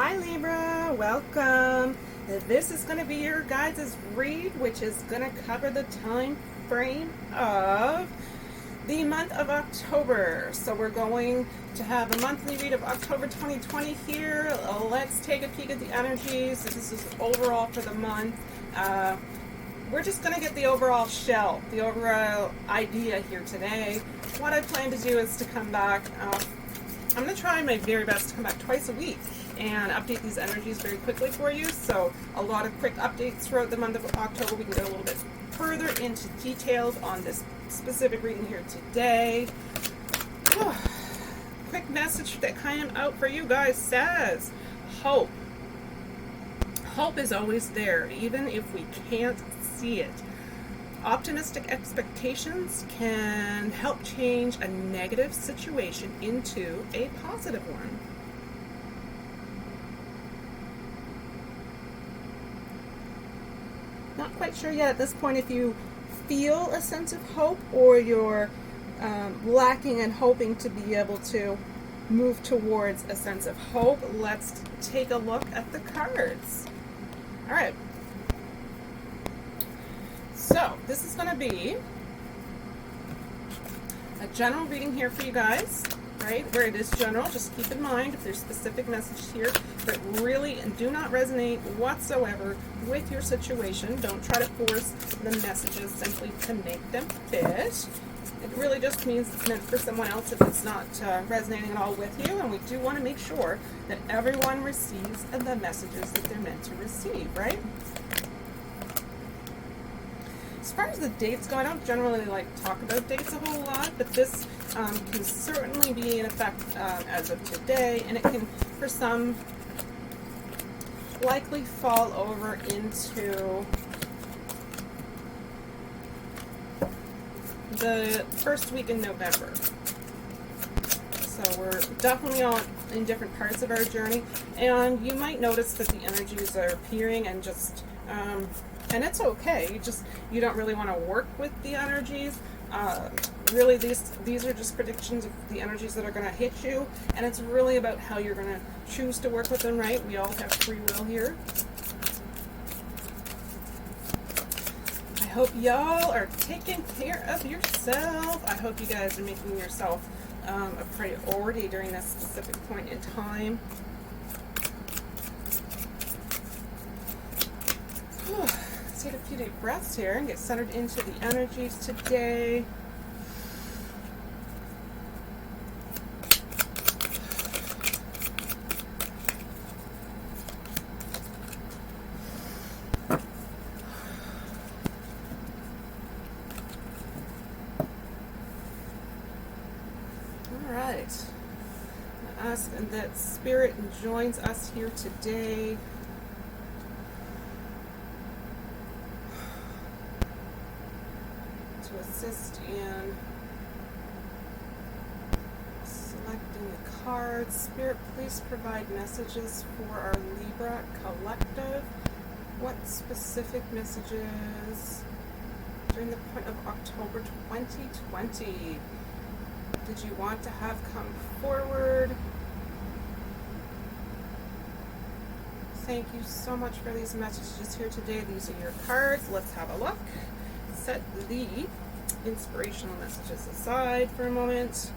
Hi Libra, welcome. This is going to be your guys' read, which is going to cover the time frame of the month of October. So we're going to have a monthly read of October 2020 here. Let's take a peek at the energies. This is overall for the month. We're just going to get the overall shell, the overall idea here today. What I plan to do is to come back. I'm going to try my very best to come back twice a week and update these energies very quickly for you. So a lot of quick updates throughout the month of October. We can go a little bit further into details on this specific reading here today. Quick message that came out for you guys says hope. Hope is always there, even if we can't see it. Optimistic expectations can help change a negative situation into a positive one. Not quite sure yet at this point if you feel a sense of hope or you're lacking and hoping to be able to move towards a sense of hope. Let's take a look at the cards. All right. So this is going to be a general reading here for you guys, right? Where it is general, just keep in mind if there's specific messages here that really do not resonate whatsoever with your situation. Don't try to force the messages simply to make them fit. It really just means it's meant for someone else if it's not resonating at all with you. And we do want to make sure that everyone receives the messages that they're meant to receive, right? As far as the dates go, I don't generally like to talk about dates a whole lot, but this can certainly be in effect as of today, and it can, for some, likely fall over into the first week in November. So we're definitely all in different parts of our journey, and you might notice that the energies are appearing and just and it's okay. You don't really want to work with the energies. Really, these are just predictions of the energies that are going to hit you, and it's really about how you're going to choose to work with them, right? We all have free will here. I hope y'all are taking care of yourself. I hope you guys are making yourself a priority during this specific point in time. Let's take a few deep breaths here and get centered into the energies today. All right. I ask that Spirit joins us here today. To assist in selecting the cards. Spirit, please provide messages for our Libra collective. What specific messages during the point of October 2020 did you want to have come forward? Thank you so much for these messages here today. These are your cards. Let's have a look. Set the inspirational messages aside for a moment.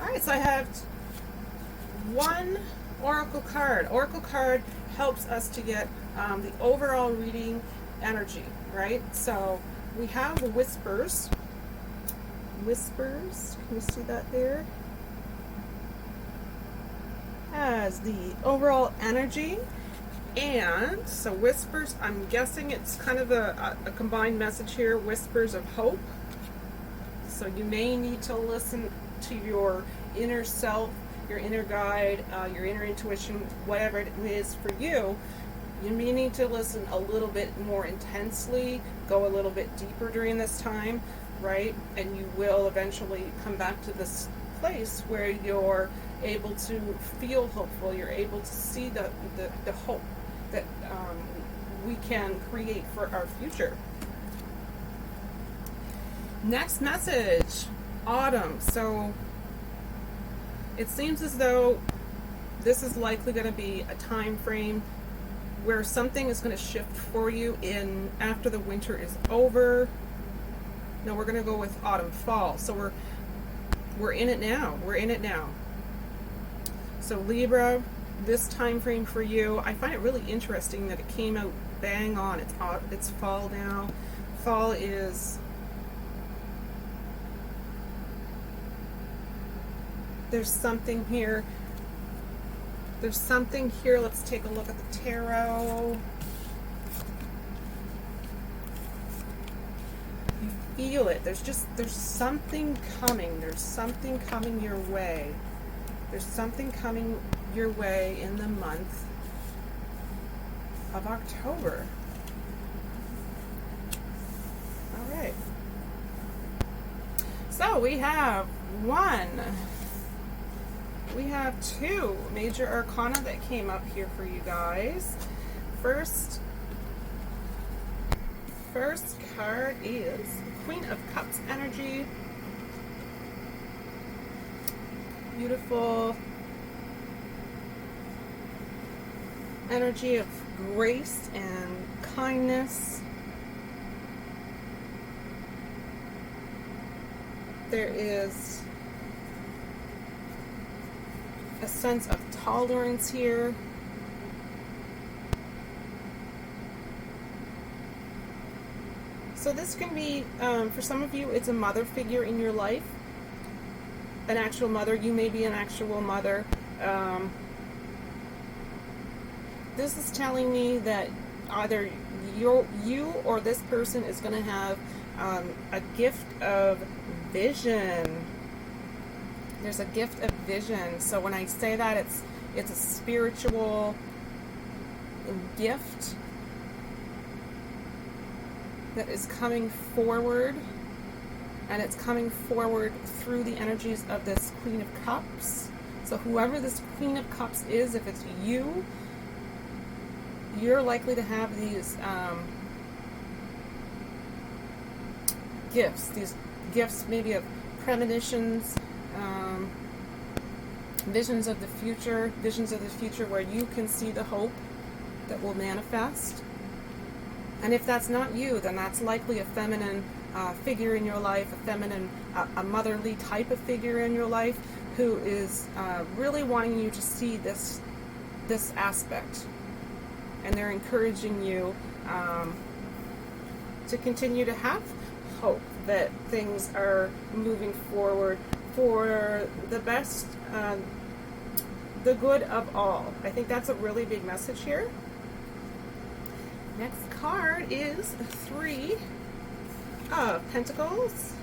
Alright, so I have one oracle card. Oracle card helps us to get the overall reading energy, right? So we have whispers. Whispers, can you see that there? As the overall energy. And so whispers, I'm guessing it's kind of a combined message here, whispers of hope. So you may need to listen to your inner self, your inner guide, your inner intuition, whatever it is for you. You may need to listen a little bit more intensely, go a little bit deeper during this time, right? And you will eventually come back to this place where you're able to feel hopeful, you're able to see the hope that we can create for our future. Next message, autumn. So it seems as though this is likely going to be a time frame where something is going to shift for you in after the winter is over. No, we're going to go with autumn, fall. So we're in it now. We're in it now. So Libra, this time frame for you, I find it really interesting that it came out bang on. It's fall now. Fall is, there's something here. There's something here. Let's take a look at the tarot. You feel it. There's something coming. There's something coming your way. There's something coming your way in the month of October. All right. So we have two major arcana that came up here for you guys. First card is Queen of Cups energy. Beautiful energy of grace and kindness. There is a sense of tolerance here. So this can be, for some of you, it's a mother figure in your life. An actual mother. You may be an actual mother. This is telling me that either you or this person is going to have a gift of vision. There's a gift of vision. So when I say that, it's a spiritual gift that is coming forward, and it's coming forward through the energies of this Queen of Cups. So whoever this Queen of Cups is, if it's you, you're likely to have these gifts maybe of premonitions, visions of the future where you can see the hope that will manifest. And if that's not you, then that's likely a feminine figure in your life, a motherly type of figure in your life who is really wanting you to see this aspect. And they're encouraging you to continue to have hope that things are moving forward for the best, the good of all. I think that's a really big message here. Next card is Three of Pentacles.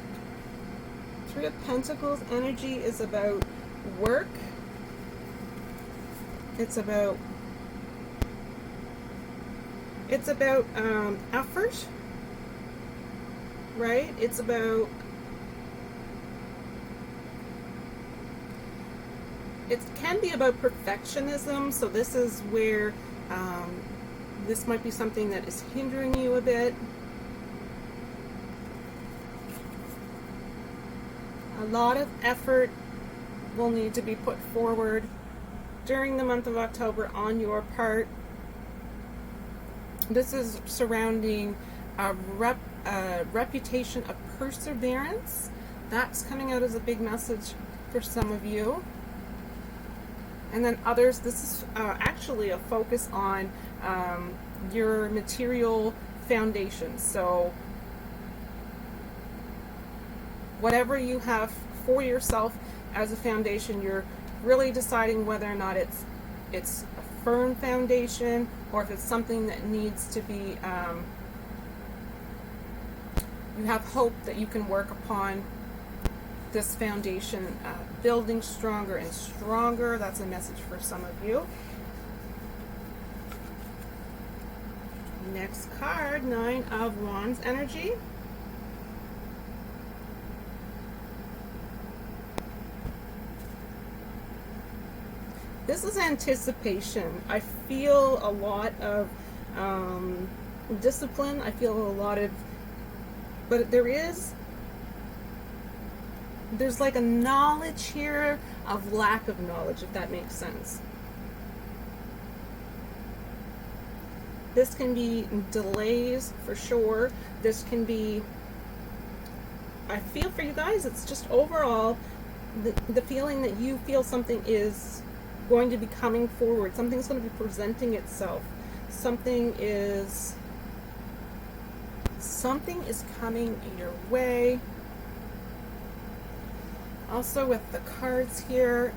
Three of Pentacles energy is about work. It's about effort, right? It can be about perfectionism. So this is where this might be something that is hindering you a bit. A lot of effort will need to be put forward during the month of October on your part. This is surrounding a reputation of perseverance. That's coming out as a big message for some of you. And then others, this is actually a focus on your material foundation. So whatever you have for yourself as a foundation, you're really deciding whether or not it's a firm foundation or if it's something that needs to be, you have hope that you can work upon this foundation building stronger and stronger. That's a message for some of you. Next card, Nine of Wands energy. This is anticipation. I feel a lot of discipline. I feel a lot of, but there's like a knowledge here of lack of knowledge, if that makes sense. This can be delays for sure. This can be, I feel for you guys, it's just overall the feeling that you feel something is going to be coming forward. Something's going to be presenting itself. Something is coming your way. Also with the cards here,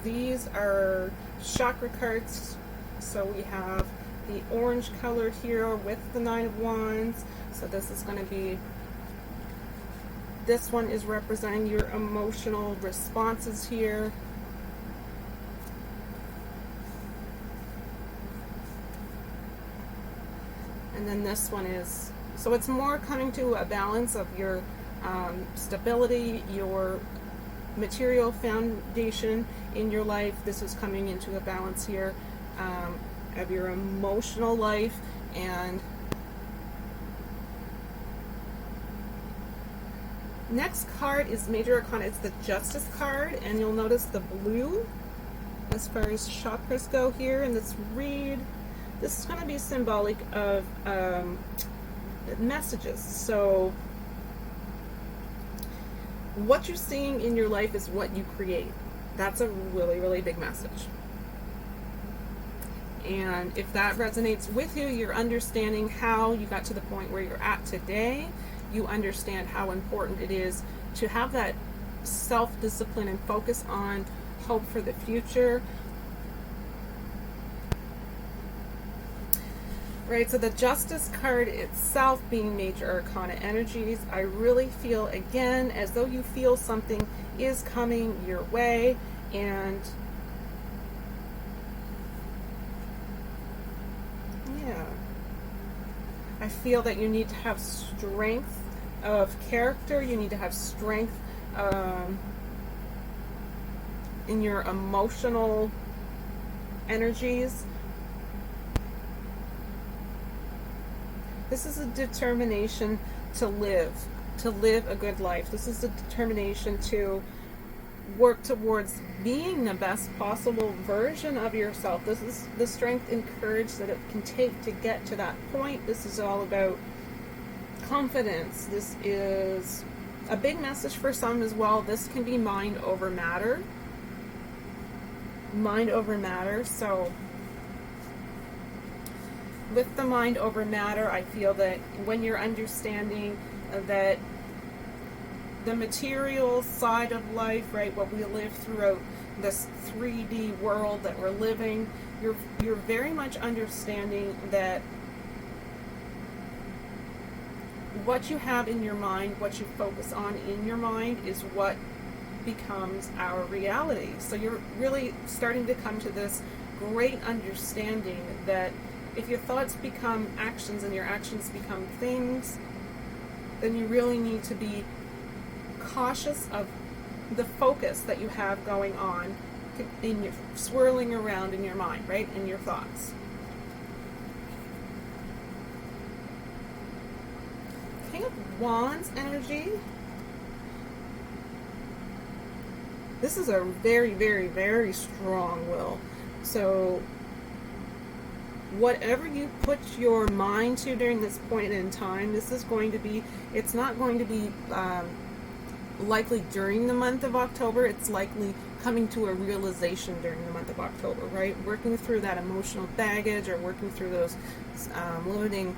these are chakra cards. So we have the orange color here with the Nine of Wands. So this is going to be, this one is representing your emotional responses here. And then this one is, so it's more coming to a balance of your stability, your material foundation in your life. This is coming into a balance here of your emotional life. And next card is Major Arcana. It's the Justice card, and you'll notice the blue as far as chakras go here in this read. This is going to be symbolic of messages. So what you're seeing in your life is what you create. That's a really, really big message. And if that resonates with you, you're understanding how you got to the point where you're at today. You understand how important it is to have that self-discipline and focus on hope for the future. Right, so the Justice card itself being Major Arcana energies, I really feel, again, as though you feel something is coming your way. And yeah, I feel that you need to have strength of character. You need to have strength in your emotional energies. This is a determination to live a good life. This is a determination to work towards being the best possible version of yourself. This is the strength and courage that it can take to get to that point. This is all about confidence. This is a big message for some as well. This can be mind over matter. Mind over matter. So with the mind over matter, I feel that when you're understanding that the material side of life, right, what we live throughout this 3D world that we're living, you're very much understanding that what you have in your mind, what you focus on in your mind, is what becomes our reality. So you're really starting to come to this great understanding that if your thoughts become actions and your actions become things, then you really need to be cautious of the focus that you have going on in your swirling around in your mind, right? In your thoughts. King of Wands energy. This is a very, very, very strong will. So whatever you put your mind to during this point in time, this is going to be, it's not going to be likely during the month of October. It's likely coming to a realization during the month of October, right? Working through that emotional baggage, or working through those limiting,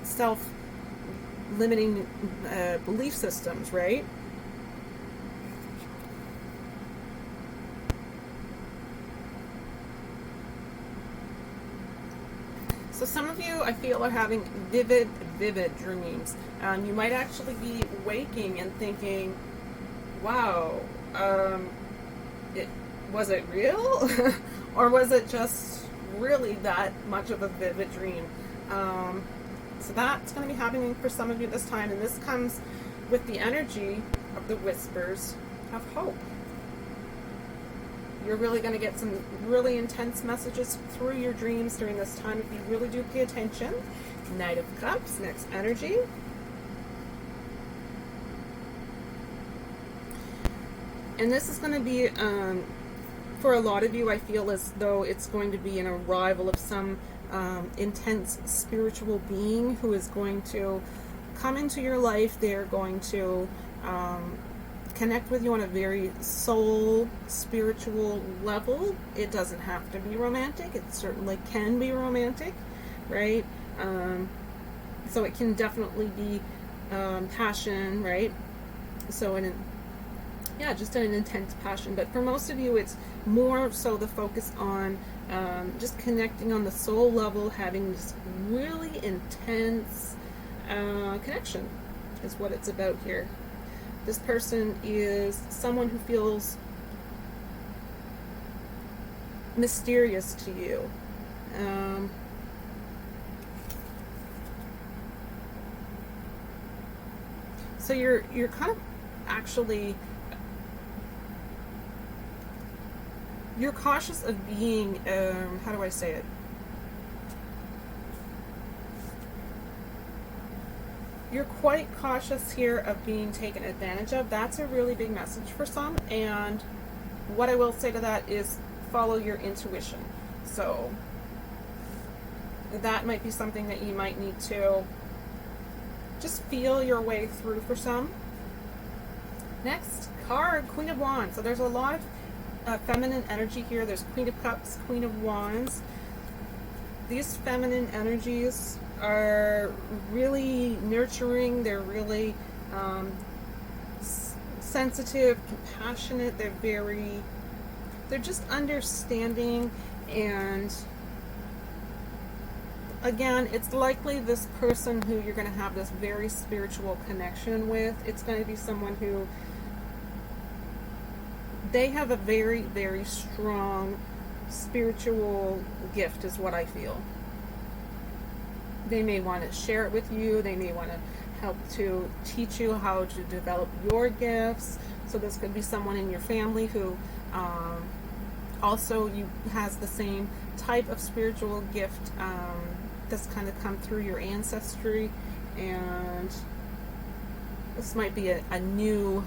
self-limiting belief systems, right? So some of you, I feel, are having vivid dreams. You might actually be waking and thinking, wow, was it real? Or was it just really that much of a vivid dream? So that's going to be happening for some of you this time. And this comes with the energy of the whispers of hope. You're really going to get some really intense messages through your dreams during this time if you really do pay attention. Knight of Cups, next energy. And this is going to be, for a lot of you, I feel as though it's going to be an arrival of some intense spiritual being who is going to come into your life. They're going to connect with you on a very soul, spiritual level. It doesn't have to be romantic. It certainly can be romantic, right? So it can definitely be passion, right? So just an intense passion. But for most of you, it's more so the focus on just connecting on the soul level, having this really intense connection is what it's about here. This person is someone who feels mysterious to you. So you're kind of actually, you're cautious of being, how do I say it? You're quite cautious here of being taken advantage of. That's a really big message for some. And what I will say to that is follow your intuition. So that might be something that you might need to just feel your way through for some. Next card, Queen of Wands. So there's a lot of feminine energy here. There's Queen of Cups, Queen of Wands. These feminine energies are really nurturing. They're really sensitive, compassionate. They're just understanding. And again, it's likely this person who you're going to have this very spiritual connection with. It's going to be someone who they have a very, very strong spiritual gift is what I feel. They may want to share it with you. They may want to help to teach you how to develop your gifts. So this could be someone in your family who also has the same type of spiritual gift that's kind of come through your ancestry. And this might be a new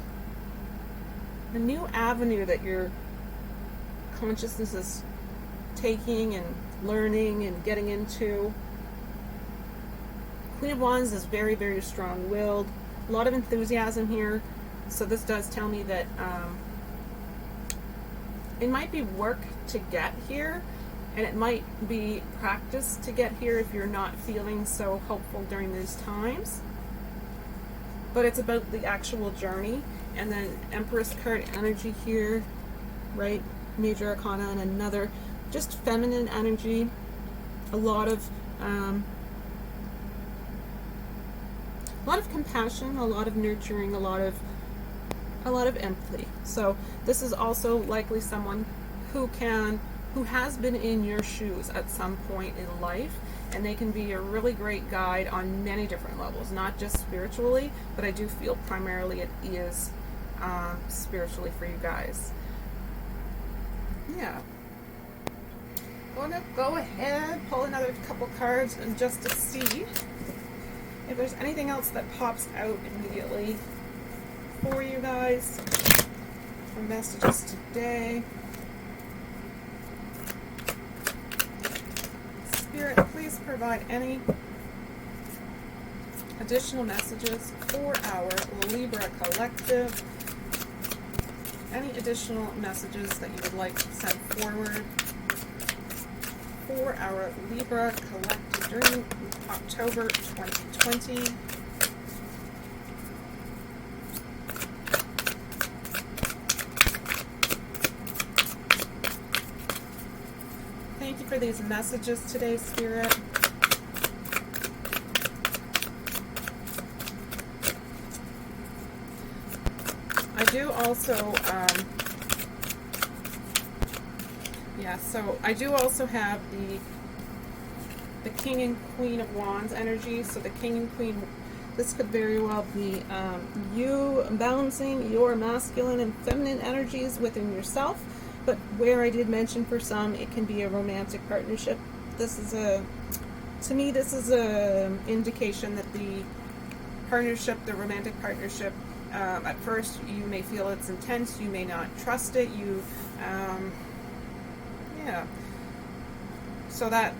avenue that your consciousness is taking and learning and getting into. Queen of Wands is very, very strong-willed. A lot of enthusiasm here. So this does tell me that it might be work to get here, and it might be practice to get here if you're not feeling so hopeful during these times. But it's about the actual journey. And then Empress card energy here, right? Major Arcana, and another just feminine energy. A lot of compassion, a lot of nurturing, a lot of empathy. So this is also likely someone who has been in your shoes at some point in life, and they can be a really great guide on many different levels, not just spiritually, but I do feel primarily it is spiritually for you guys. Yeah. I'm gonna go ahead, pull another couple cards, and just to see if there's anything else that pops out immediately for you guys for messages today. Spirit, please provide any additional messages for our Libra collective. Any additional messages that you would like to send forward for our Libra collective during October 2020. Thank you for these messages today, Spirit. I do also, so I do also have the King and Queen of Wands energy. So the King and Queen, this could very well be you balancing your masculine and feminine energies within yourself. But where I did mention for some, it can be a romantic partnership. To me, this is a indication that the romantic partnership, at first you may feel it's intense, you may not trust it, so that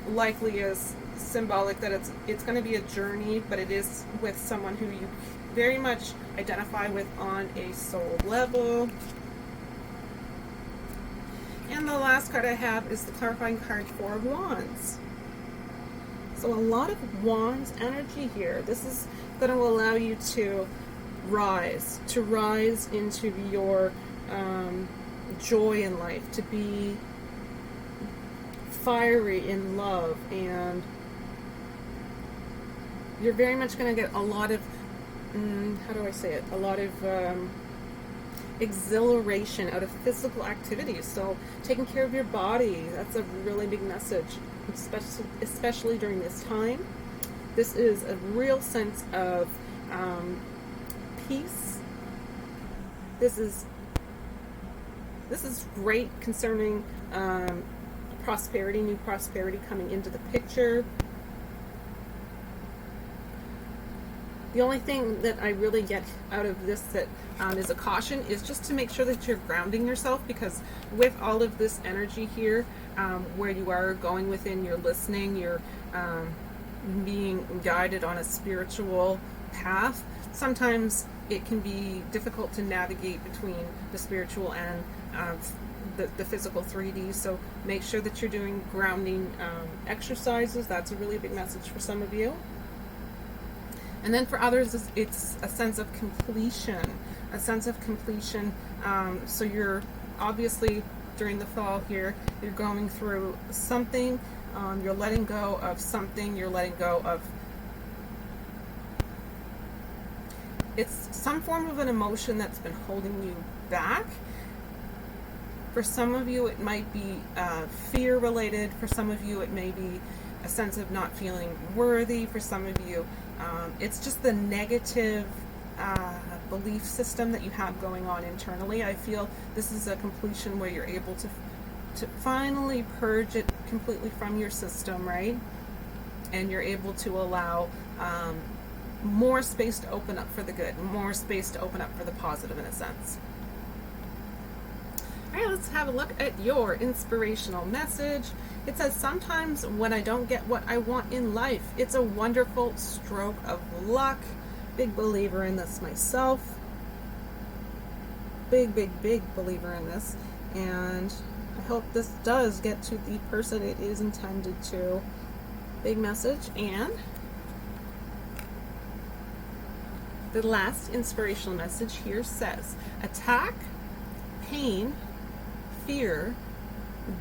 likely is symbolic that it's going to be a journey, but it is with someone who you very much identify with on a soul level. And the last card I have is the clarifying card, Four of Wands. So a lot of Wands energy here. This is going to allow you to rise into your joy in life, to be fiery in love, and you're very much going to get a lot of, how do I say it, a lot of exhilaration out of physical activities. So taking care of your body, that's a really big message, especially during this time. This is a real sense of peace. This is great concerning prosperity, new prosperity coming into the picture. The only thing that I really get out of this that is a caution is just to make sure that you're grounding yourself, because with all of this energy here, where you are going within, you're listening, you're being guided on a spiritual path, sometimes it can be difficult to navigate between the spiritual and the physical 3D. So make sure that you're doing grounding exercises. That's a really big message for some of you. And then for others, it's a sense of completion, so you're obviously, during the fall here, you're going through something, you're letting go of something, you're letting go of, it's some form of an emotion that's been holding you back. For some of you, it might be fear related. For some of you, it may be a sense of not feeling worthy. For some of you, it's just the negative belief system that you have going on internally. I feel this is a completion where you're able to finally purge it completely from your system, right? And you're able to allow more space to open up for the good, more space to open up for the positive, in a sense. All right, let's have a look at your inspirational message. It says, sometimes when I don't get what I want in life, it's a wonderful stroke of luck. Big believer in this myself. Big believer in this. And I hope this does get to the person it is intended to. Big message. And the last inspirational message here says, attack, pain, fear,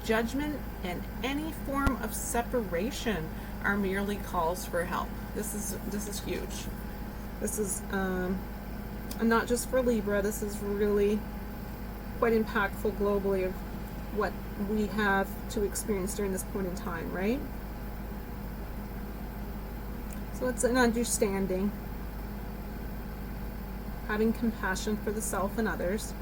judgment, and any form of separation are merely calls for help. This is huge. This is not just for Libra. This is really quite impactful globally of what we have to experience during this point in time, right? So it's an understanding, having compassion for the self and others.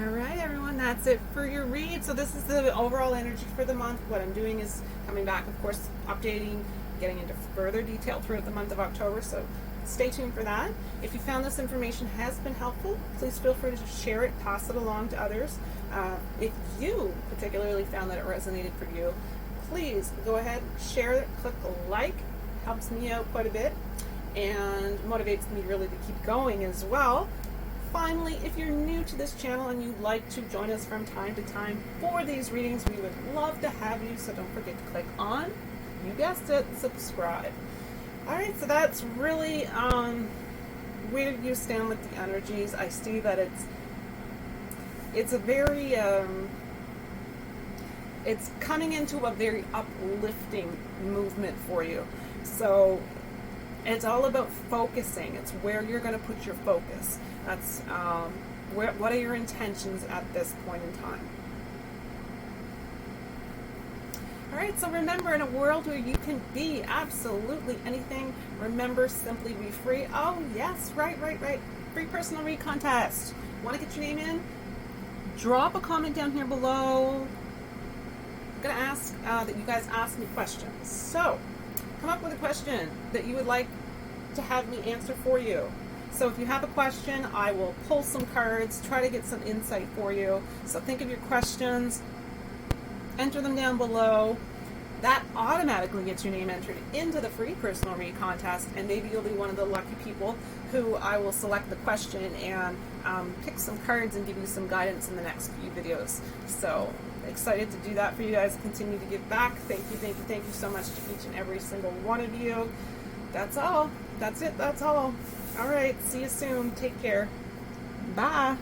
All right, everyone, that's it for your read. So this is the overall energy for the month. What I'm doing is coming back, of course, updating, getting into further detail throughout the month of October. So stay tuned for that. If you found this information has been helpful, please feel free to share it, pass it along to others. If you particularly found that it resonated for you, please go ahead, share it, click a like. Helps me out quite a bit and motivates me really to keep going as well. Finally, if you're new to this channel and you'd like to join us from time to time for these readings, we would love to have you, so don't forget to click on, you guessed it, subscribe. Alright, so that's really where you stand with the energies. I see that it's a very it's coming into a very uplifting movement for you. So it's all about focusing. It's where you're going to put your focus. That's what are your intentions at this point in time. All right, so remember, in a world where you can be absolutely anything, remember, simply be free. Oh yes, right. Free personal read contest. Want to get your name in? Drop a comment down here below. I'm going to ask that you guys ask me questions. So come up with a question that you would like to have me answer for you. So if you have a question, I will pull some cards, try to get some insight for you. So think of your questions, enter them down below. That automatically gets your name entered into the free personal read contest, and maybe you'll be one of the lucky people who I will select the question and pick some cards and give you some guidance in the next few videos. So excited to do that for you guys. Continue to give back. Thank you, thank you, thank you so much to each and every single one of you. That's all. That's it. That's all. All right. See you soon. Take care. Bye.